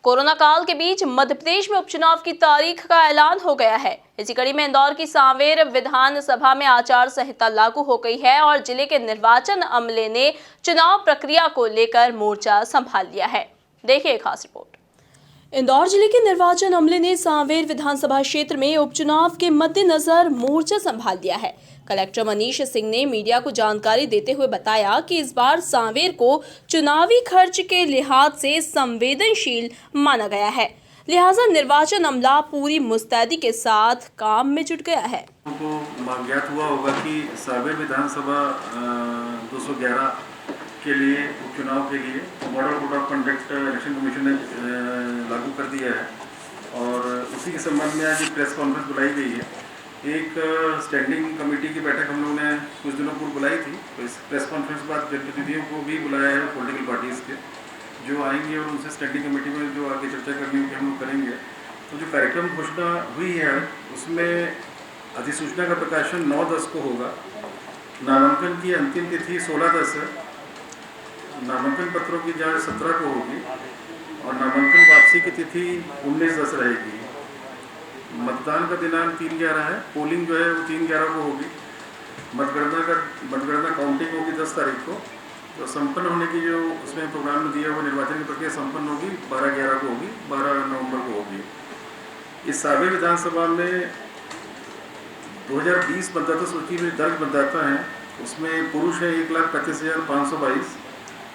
Corona काल के बीच मध्य प्रदेश में उपचुनाव की तारीख का ऐलान हो गया है। इसी कड़ी में इंदौर की सांवेर विधानसभा में आचार संहिता लागू हो गई है और जिले के निर्वाचन अमले ने चुनाव प्रक्रिया को लेकर मोर्चा संभाल लिया है। देखिए खास रिपोर्ट। इंदौर जिले के निर्वाचन अमले ने सांवेर विधानसभा क्षेत्र में उपचुनाव के मद्देनजर मोर्चा संभाल लिया है। कलेक्टर मनीष सिंह ने मीडिया को जानकारी देते हुए बताया कि इस बार सांवेर को चुनावी खर्च के लिहाज से संवेदनशील माना गया है, लिहाजा निर्वाचन अमला पूरी मुस्तैदी के साथ काम में जुट गया है। उनको ज्ञात हुआ होगा कि सांवेर विधानसभा 211 के लिए उपचुनाव के लिए model code of conduct election commission ने लागू कर दिया है और उसी के संबंध में आज प्रेस कॉन्फ्रेंस बुलाई गई है। एक स्टैंडिंग कमेटी की बैठक हम लोगों ने कुछ दिनों पूर्व बुलाई थी, तो इस प्रेस कॉन्फ्रेंस के बाद जनप्रतिनिधियों को भी बुलाया है पॉलिटिकल पार्टीज़ के, जो आएंगे और उनसे स्टैंडिंग कमेटी में जो आगे चर्चा करनी होगी हम लोग करेंगे। तो जो कार्यक्रम घोषणा हुई है उसमें अधिसूचना का प्रकाशन 9/10 को होगा। नामांकन की अंतिम तिथि 16/10 है। नामांकन पत्रों की जांच 17 को होगी और नामांकन वापसी की तिथि 19/10 रहेगी। मतदान का दिनांक 3/11 है। पोलिंग जो है वो 3/11 को होगी। मतगणना काउंटिंग होगी 10 तारीख को। तो संपन्न होने की जो उसमें प्रोग्राम दिया वो निर्वाचन की प्रक्रिया संपन्न होगी 12/11 को होगी, 12 नवंबर को होगी। इस सांवेर विधानसभा में 2020 मतदाता सूची में दर्ज मतदाता हैं, उसमें पुरुष है 1,35,522,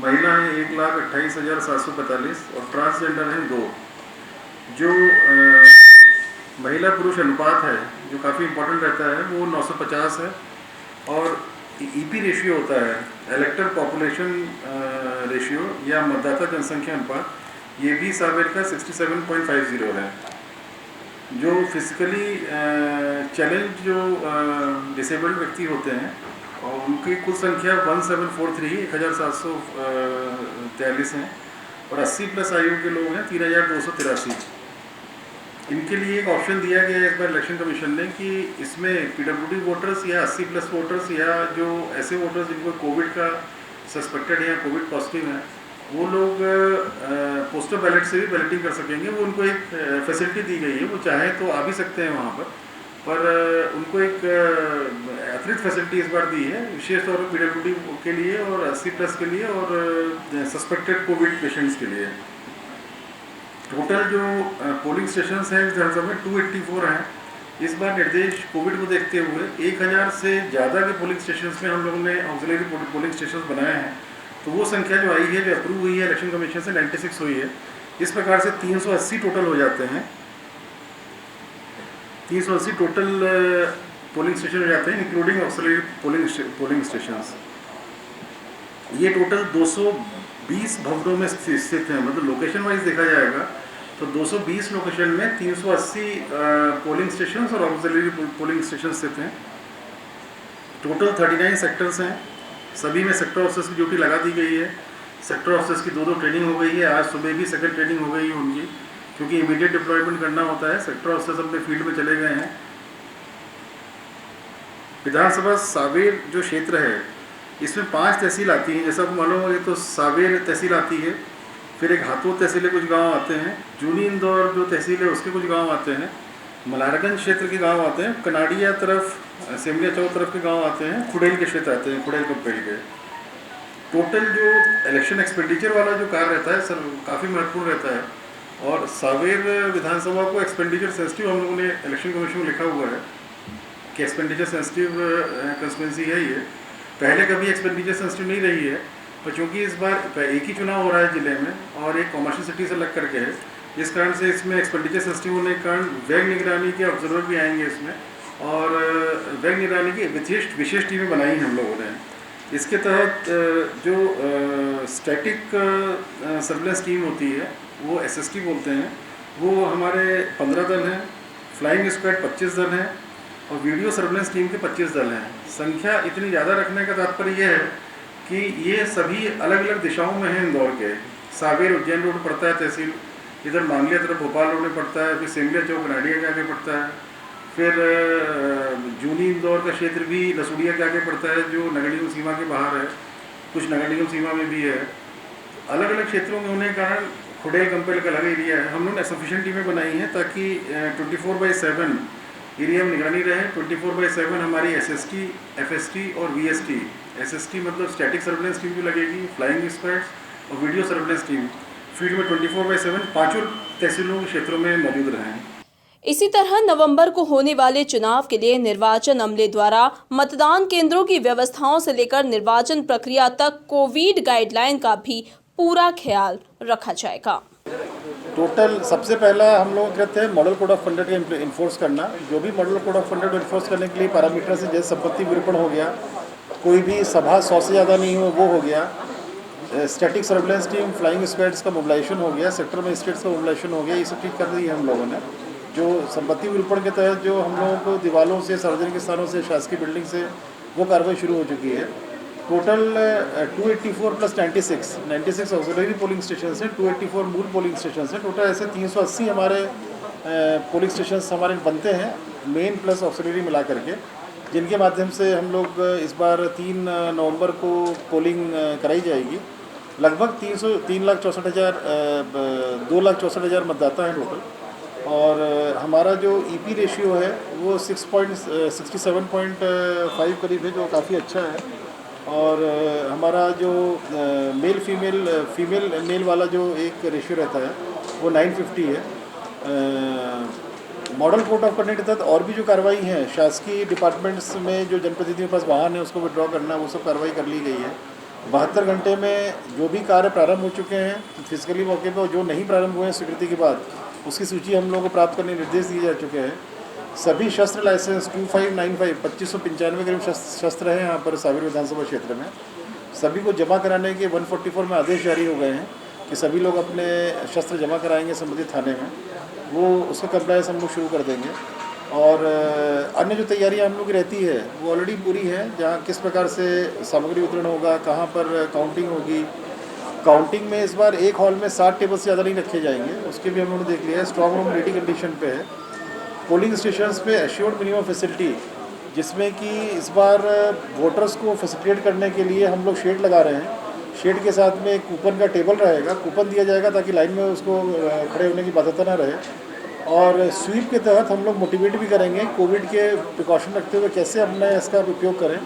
महिला है 1,28,745 और ट्रांसजेंडर हैं 2। जो महिला पुरुष अनुपात है जो काफ़ी इम्पोर्टेंट रहता है वो 950 है और ईपी रेशियो होता है, इलेक्टर पॉपुलेशन रेशियो या मतदाता जनसंख्या अनुपात, ये भी सांवेर का 67.50 है। जो फिजिकली चैलेंज जो डिसेबल्ड व्यक्ति होते हैं और उनकी कुल संख्या 1743 हैं और 80+ आयु के लोग हैं 3283। इनके लिए एक ऑप्शन दिया गया है इस बार इलेक्शन कमीशन ने कि इसमें पीडब्ल्यूडी वोटर्स या 80+ वोटर्स या जो ऐसे वोटर्स जिनको कोविड का सस्पेक्टेड है या कोविड पॉजिटिव है वो लोग पोस्टल बैलेट से भी बैलेटिंग कर सकेंगे। वो उनको एक फैसिलिटी दी गई है, वो चाहे तो आ भी सकते हैं वहाँ पर उनको एक अतिरिक्त फैसिलिटी इस बार दी है, विशेष तौर पर पीडब्ल्यूडी के लिए और 80+ के लिए और सस्पेक्टेड कोविड पेशेंट्स के लिए। टोटल जो पोलिंग स्टेशंस हैं इस विधानसभा में 284 हैं। इस बार निर्देश कोविड को देखते हुए 1000 से ज़्यादा के पोलिंग स्टेशंस में हम लोगों ने ऑक्सिलरी पोलिंग स्टेशंस बनाए हैं। तो वो संख्या जो आई है, जो अप्रूव हुई है इलेक्शन कमीशन से 96 हुई है। इस प्रकार से 380 टोटल हो जाते हैं। 380 टोटल पोलिंग स्टेशन हो जाते हैं इंक्लूडिंग ऑक्सिलरी पोलिंग स्टेशंस। ये टोटल 220 भवनों में स्थित हैं, मतलब लोकेशन वाइज देखा जाएगा तो 220 लोकेशन में 380 पोलिंग स्टेशंस और ऑक्सिलरी पोलिंग स्टेशन स्थित हैं। टोटल 39 सेक्टर्स हैं। सभी में सेक्टर ऑफिसर्स की ड्यूटी लगा दी गई है। सेक्टर ऑफिसर्स की 2 ट्रेनिंग हो गई है। आज सुबह भी सेकंड ट्रेनिंग हो गई है उनकी, क्योंकि इमीडिएट डिप्लॉयमेंट करना होता है। सेक्टर ऑफिसर्स अपने फील्ड में चले गए हैं। विधानसभा सांवेर जो क्षेत्र है इसमें 5 तहसील आती हैं, जैसा आपको मालूम हो। ये तो सांवेर तहसील आती है, फिर एक हाथोद तहसील के कुछ गांव आते हैं, जूनी इंदौर जो तहसील है उसके कुछ गांव आते हैं, मल्हारगंज क्षेत्र के गांव आते हैं, कनाडिया तरफ, सेमलिया चौक तरफ के गांव आते हैं, खुडेल के क्षेत्र आते हैं, खुडेल कंपेल के। टोटल जो इलेक्शन एक्सपेंडिचर वाला जो कार्य रहता है सर काफ़ी महत्वपूर्ण रहता है और सांवेर विधानसभा को एक्सपेंडिचर सेंसिटिव हम लोगों ने इलेक्शन कमीशन में लिखा हुआ है कि एक्सपेंडिचर सेंसिटिव कंस्टिट्यूंसी है ये। पहले कभी एक्सपेंडिचर सेंसिटिव नहीं रही है, पर चूँकि इस बार एक ही चुनाव हो रहा है ज़िले में और एक कॉमर्शियल सिटी से अलग करके है, इस कारण से इसमें एक्सपेंडिचर सेंसिटिव होने के कारण व्यय निगरानी के ऑब्जर्वर भी आएंगे इसमें और व्यय निगरानी की विशेष टीमें बनाई हैं हम लोगों ने। इसके तहत जो स्टैटिक सर्विलेंस टीम होती है वो SST बोलते हैं, वो हमारे 15 दल हैं, फ्लाइंग स्क्वाड 25 दल हैं और वीडियो सर्विलेंस टीम के 25 दल हैं। संख्या इतनी ज़्यादा रखने का तात्पर्य यह है कि ये सभी अलग अलग दिशाओं में हैं इंदौर के। सांवेर उज्जैन रोड पड़ता है तहसील, इधर मांगलिया तरफ भोपाल रोड में पड़ता है, फिर सेमलिया चौक नाडिया के आगे पड़ता है, फिर जूनी इंदौर का क्षेत्र भी लसूड़िया के आगे पड़ता है जो नगर निगम सीमा के बाहर है, कुछ नगर निगम सीमा में भी है। अलग अलग क्षेत्रों में होने के कारण खुडेल कंपेल का अलग एरिया है। हम लोगों ने सफिशिएंट टीमें बनाई हैं ताकि 24/7 एरिया में निगरानी रहे। 24/7 हमारी SST, FST और VST, SST मतलब स्टैटिक सर्वेलेंस टीम भी लगेगी, फ्लाइंग स्क्वाड्स और वीडियो सर्वेलेंस टीम फील्ड में 24/7 पाँचों तहसीलों के क्षेत्रों में मौजूद रहें। इसी तरह नवंबर को होने वाले चुनाव के लिए निर्वाचन अमले द्वारा मतदान केंद्रों की व्यवस्थाओं से लेकर निर्वाचन प्रक्रिया तक कोविड गाइडलाइन का भी पूरा ख्याल रखा जाएगा। टोटल सबसे पहला हम लोग कहते हैं model code of conduct enforce करना। जो भी model code of conduct enforce करने के लिए पैरामीटर्स है, जैसे संपत्ति विरूपण हो गया, कोई भी सभा 100 से ज़्यादा नहीं हो वो हो गया, static surveillance team, flying squads का मोबिलाइजेशन हो गया, सेक्टर मजिस्ट्रेट्स का मोबिलाइजेशन हो गया, ये सब चीज़ कर दी है हम लोगों ने। जो संपत्ति विरूपण के तहत जो हम लोगों को दीवारों से, सार्वजनिक स्थानों से, शासकीय बिल्डिंग से वो कार्रवाई शुरू हो चुकी है। Total 284 plus 96 auxiliary polling station हैं, 284 मूल पोलिंग स्टेशन हैं। टोटल ऐसे 380 हमारे पोलिंग स्टेशन हमारे बनते हैं, मेन प्लस ऑक्सिलरी मिला करके, जिनके माध्यम से हम लोग इस बार 3 नवंबर को पोलिंग कराई जाएगी। लगभग 3,64,000 2,64,000 मतदाता हैं टोटल। और हमारा जो EP रेशियो है वो 67.5 करीब है, जो काफ़ी अच्छा है। और हमारा जो फीमेल मेल वाला जो एक रेशियो रहता है वो 950 है। मॉडल कोड ऑफ कंडक्ट के तहत और भी जो कार्रवाई हैं शासकीय डिपार्टमेंट्स में, जो जनप्रतिनिधियों के पास वाहन है उसको विड्रॉ करना, वो सब कार्रवाई कर ली गई है। 72 घंटे में जो भी कार्य प्रारंभ हो चुके हैं फिजिकली मौके पर, और जो नहीं प्रारंभ हुए हैं स्वीकृति के बाद, उसकी सूची हम लोगों को प्राप्त करने के निर्देश दिए जा चुके हैं। सभी शस्त्र लाइसेंस 2595 2595 करीब शस्त्र हैं यहाँ पर सावेर विधानसभा क्षेत्र में, सभी को जमा कराने के 144 में आदेश जारी हो गए हैं कि सभी लोग अपने शस्त्र जमा कराएंगे संबंधित थाने में। वो उसका कंप्लायंस हम लोग शुरू कर देंगे। और अन्य जो तैयारियां हम लोग की रहती है वो ऑलरेडी पूरी है, जहाँ किस प्रकार से सामग्री वितरण होगा, कहाँ पर काउंटिंग होगी। काउंटिंग में इस बार एक हॉल में 60 टेबल से ज़्यादा नहीं रखे जाएंगे, उसके भी हम लोगों ने देख लिया है। स्ट्रॉन्ग रूम रेडी कंडीशन पे है। पोलिंग स्टेशंस पे एश्योर्ड मिनिमम फैसिलिटी, जिसमें कि इस बार वोटर्स को फैसिलिटेट करने के लिए हम लोग शेड लगा रहे हैं। शेड के साथ में कूपन का टेबल रहेगा, कूपन दिया जाएगा ताकि लाइन में उसको खड़े होने की बाध्यता ना रहे। और स्वीप के तहत हम लोग मोटिवेट भी करेंगे, कोविड के प्रिकॉशन रखते हुए कैसे अपना इसका उपयोग करें,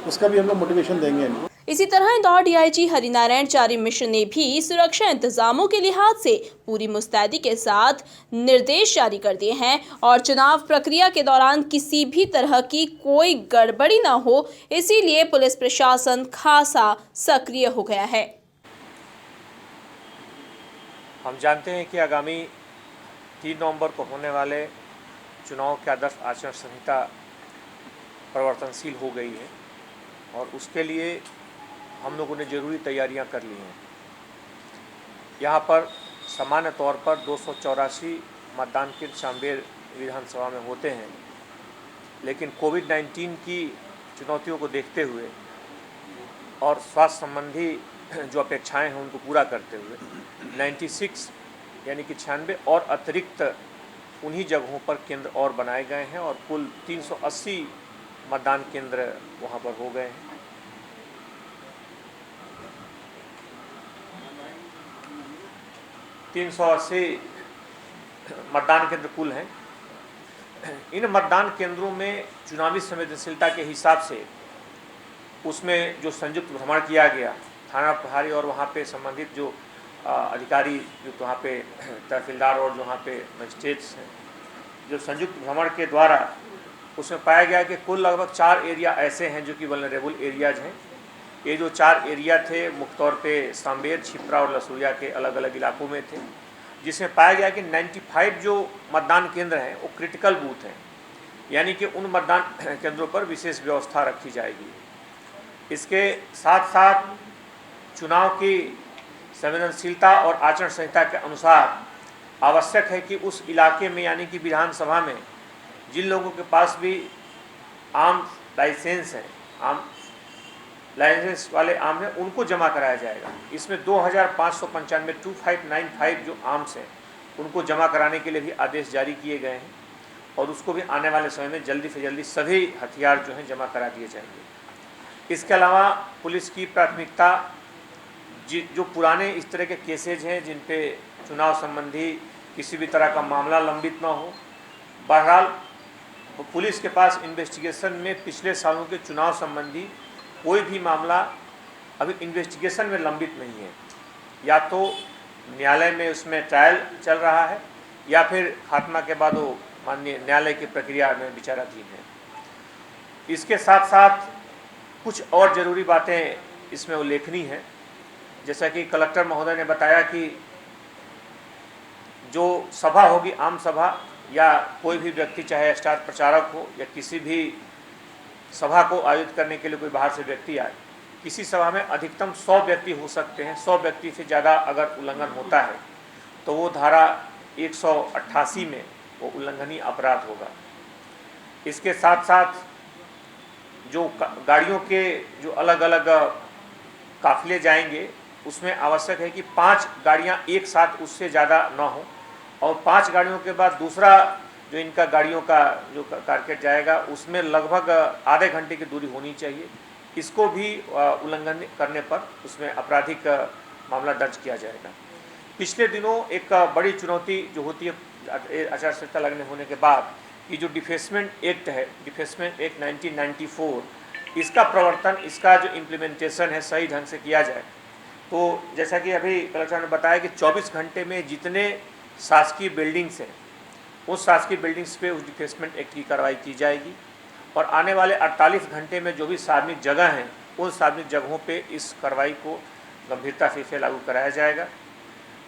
उसका भी हम लोग मोटिवेशन देंगे इनको। इसी तरह इंदौर DIG हरिनारायण चारी मिश्र ने भी सुरक्षा इंतजामों के लिहाज से पूरी मुस्तैदी के साथ निर्देश जारी कर दिए हैं और चुनाव प्रक्रिया के दौरान किसी भी तरह की कोई गड़बड़ी न हो, इसीलिए पुलिस प्रशासन खासा सक्रिय हो गया है। हम जानते हैं कि आगामी 3 नवंबर को होने वाले चुनाव के आदर्श आचरण संहिता परिवर्तनशील हो गई है और उसके लिए हम लोगों ने ज़रूरी तैयारियां कर ली हैं। यहाँ पर सामान्य तौर पर 284 मतदान केंद्र सांवेर विधानसभा में होते हैं, लेकिन कोविड-19 की चुनौतियों को देखते हुए और स्वास्थ्य संबंधी जो अपेक्षाएं हैं उनको पूरा करते हुए 96 यानी कि 96 और अतिरिक्त उन्हीं जगहों पर केंद्र और बनाए गए हैं और कुल 380 मतदान केंद्र वहाँ पर हो गए हैं। तीन 380 मतदान केंद्र कुल हैं। इन मतदान केंद्रों में चुनावी संवेदनशीलता के हिसाब से उसमें जो संयुक्त भ्रमण किया गया, थाना प्रभारी और वहाँ पे संबंधित जो अधिकारी, जो वहाँ पे तहसीलदार और जो वहाँ पे मजिस्ट्रेट्स हैं, जो संयुक्त भ्रमण के द्वारा उसमें पाया गया कि कुल लगभग 4 एरिया ऐसे हैं जो कि वल्नरेबल एरियाज हैं। ये जो 4 एरिया थे मुख्य तौर पे सांवेर, छिपरा और लसूरिया के अलग अलग इलाकों में थे, जिसमें पाया गया कि 95 जो मतदान केंद्र हैं वो क्रिटिकल बूथ हैं, यानी कि उन मतदान केंद्रों पर विशेष व्यवस्था रखी जाएगी। इसके साथ साथ चुनाव की संवेदनशीलता और आचरण संहिता के अनुसार आवश्यक है कि उस इलाके में यानी कि विधानसभा में जिन लोगों के पास भी आम लाइसेंस हैं, आम लाइसेंस वाले आम हैं, उनको जमा कराया जाएगा। इसमें 2595 2595 जो आर्म्स हैं उनको जमा कराने के लिए भी आदेश जारी किए गए हैं और उसको भी आने वाले समय में जल्दी से जल्दी सभी हथियार जो हैं जमा करा दिए जाएंगे। इसके अलावा पुलिस की प्राथमिकता जो पुराने इस तरह के केसेज हैं जिन पे चुनाव संबंधी किसी भी तरह का मामला लंबित ना हो। बहरहाल पुलिस के पास इन्वेस्टिगेशन में पिछले सालों के चुनाव संबंधी कोई भी मामला अभी इन्वेस्टिगेशन में लंबित नहीं है, या तो न्यायालय में उसमें ट्रायल चल रहा है या फिर खात्मा के बाद वो माननीय न्यायालय की प्रक्रिया में विचाराधीन है। इसके साथ साथ कुछ और ज़रूरी बातें इसमें उल्लेखनीय हैं, जैसा कि कलेक्टर महोदय ने बताया कि जो सभा होगी, आम सभा या कोई भी व्यक्ति, चाहे स्टार प्रचारक हो या किसी भी सभा को आयोजित करने के लिए कोई बाहर से व्यक्ति आए, किसी सभा में अधिकतम 100 व्यक्ति हो सकते हैं। 100 व्यक्ति से ज़्यादा अगर उल्लंघन होता है तो वो धारा 188 में वो उल्लंघनीय अपराध होगा। इसके साथ साथ जो गाड़ियों के जो अलग अलग काफिले जाएंगे, उसमें आवश्यक है कि 5 गाड़ियां एक साथ उससे ज़्यादा ना हो, और 5 गाड़ियों के बाद दूसरा जो इनका गाड़ियों का जो कारकेट जाएगा उसमें लगभग आधे घंटे की दूरी होनी चाहिए। इसको भी उल्लंघन करने पर उसमें आपराधिक मामला दर्ज किया जाएगा। पिछले दिनों एक बड़ी चुनौती जो होती है आचार संहिता लगने होने के बाद, कि जो डिफेसमेंट एक्ट है, डिफेसमेंट एक्ट 1994, इसका प्रवर्तन, इसका जो इम्प्लीमेंटेशन है सही ढंग से किया जाए। तो जैसा कि अभी कलेक्टर ने बताया कि 24 घंटे में जितने शासकीय बिल्डिंग्स हैं उस शासकीय बिल्डिंग्स पे उस डिफेसमेंट एक्ट की कार्रवाई की जाएगी, और आने वाले 48 घंटे में जो भी सार्वजनिक जगह हैं उन सार्वजनिक जगहों पे इस कार्रवाई को गंभीरता से लागू कराया जाएगा।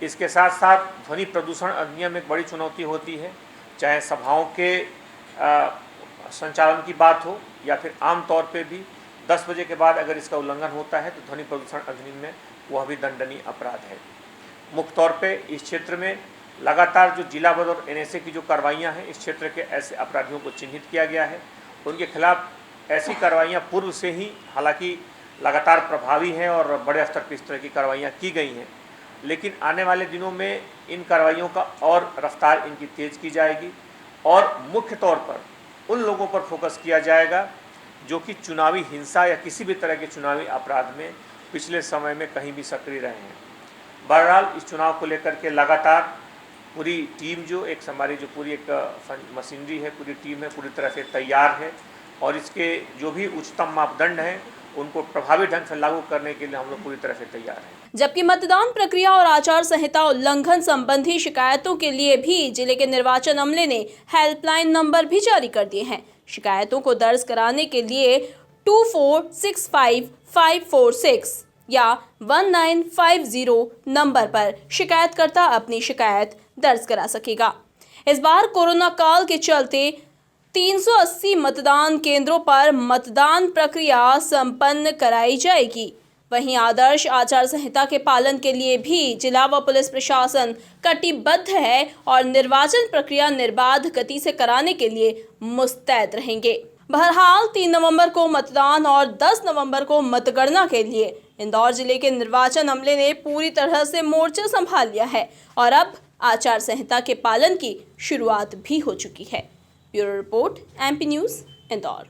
इसके साथ साथ ध्वनि प्रदूषण अधिनियम एक बड़ी चुनौती होती है, चाहे सभाओं के संचालन की बात हो या फिर आम तौर पे भी 10 बजे के बाद अगर इसका उल्लंघन होता है तो ध्वनि प्रदूषण अधिनियम में वह भी दंडनीय अपराध है। मुख्य तौर पे इस क्षेत्र में लगातार जो जिला बल और एनएसए की जो कार्रवाइयाँ हैं, इस क्षेत्र के ऐसे अपराधियों को चिन्हित किया गया है। उनके खिलाफ ऐसी कार्रवाइयाँ पूर्व से ही हालांकि लगातार प्रभावी हैं और बड़े स्तर पर इस तरह की कार्रवाइयाँ की गई हैं, लेकिन आने वाले दिनों में इन कार्रवाइयों का और रफ्तार इनकी तेज़ की जाएगी, और मुख्य तौर पर उन लोगों पर फोकस किया जाएगा जो कि चुनावी हिंसा या किसी भी तरह के चुनावी अपराध में पिछले समय में कहीं भी सक्रिय रहे हैं। बहरहाल इस चुनाव को लेकर के लगातार पूरी टीम, जो एक हमारी जो पूरी एक मशीनरी है, पूरी टीम है, पूरी तरह से तैयार है, और इसके जो भी उच्चतम मापदंड हैं उनको प्रभावी ढंग से लागू करने के लिए हम लोग पूरी तरह से तैयार हैं। जबकि मतदान प्रक्रिया और आचार संहिता उल्लंघन संबंधी शिकायतों के लिए भी जिले के निर्वाचन अमले ने हेल्पलाइन नंबर भी जारी कर दिए हैं। शिकायतों को दर्ज कराने के लिए 2465546 या 1950 नंबर पर शिकायतकर्ता अपनी शिकायत दर्ज करा सकेगा। इस बार कोरोना काल के चलते 380 मतदान केंद्रों पर मतदान प्रक्रिया संपन्न कराई जाएगी। वहीं आदर्श आचार संहिता के पालन के लिए भी जिला व पुलिस प्रशासन कटिबद्ध है और निर्वाचन प्रक्रिया निर्बाध गति से कराने के लिए मुस्तैद रहेंगे। बहरहाल 3 नवंबर को मतदान और 10 नवंबर को मतगणना के लिए इंदौर जिले के निर्वाचन अमले ने पूरी तरह से मोर्चा संभाल लिया है और अब आचार संहिता के पालन की शुरुआत भी हो चुकी है। Bureau report, MP news, Indore.